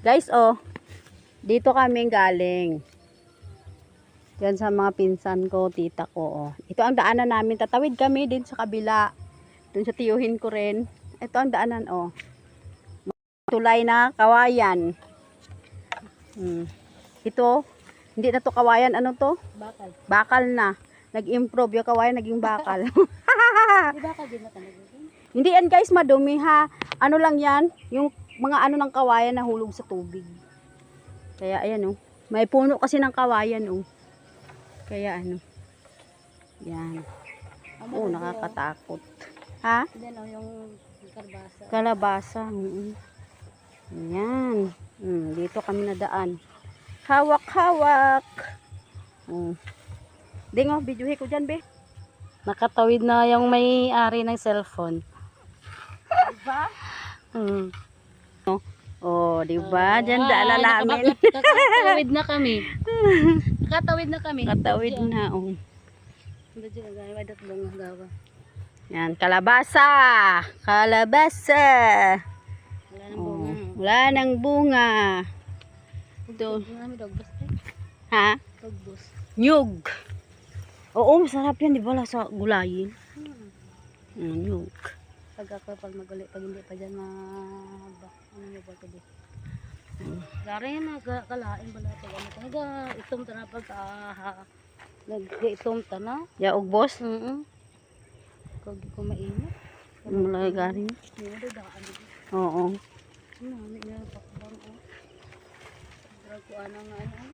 Guys, oh, dito kami galing. Diyan sa mga pinsan ko, tita ko, oh. Ito ang daanan namin. Tatawid kami din sa kabila. Doon sa tiyuhin ko rin. Ito ang daanan, oh. Tulay na kawayan. Ito, hindi na to kawayan. Ano to? Bakal. Bakal na. Nag-improve yung kawayan, naging bakal. Di bakal din na talaga. Hindi yan guys, madumi ha. Ano lang yan, yung mga ano ng kawayan na hulog sa tubig. Kaya ayan oh. May puno kasi ng kawayan oh. Kaya ano. Yan. Oh, nakakatakot. Ha? Yan oh, yung kalabasa. Kalabasa. Ayan. Dito kami nadaan. Hawak-hawak. Ding oh, videohin ko dyan be. Nakatawid na yung may-ari ng cellphone. Diba? Oh, diba? Diyan daan namin. Nakatawid na kami. Nakatawid na kami. Katawid na, oh. Gawa. Yan, kalabasa. Kalabasa. Wala nang bunga. Wala nang bunga. Ito. Ha? Dogbos. Nyug. Oo, masarap yan, di ba? Sa gulayin. Nyug. Pag maguli, pag hindi pa dyan ano ba ito di? Gari yan, kalain ba natin? Itom ta na pag nag-itom ta na. Yaog, boss? Kung di ko mainit. Malaki garing. Hindi, daan dito. Oo. Ano, may pakbang o. Drag ko ano nga ano.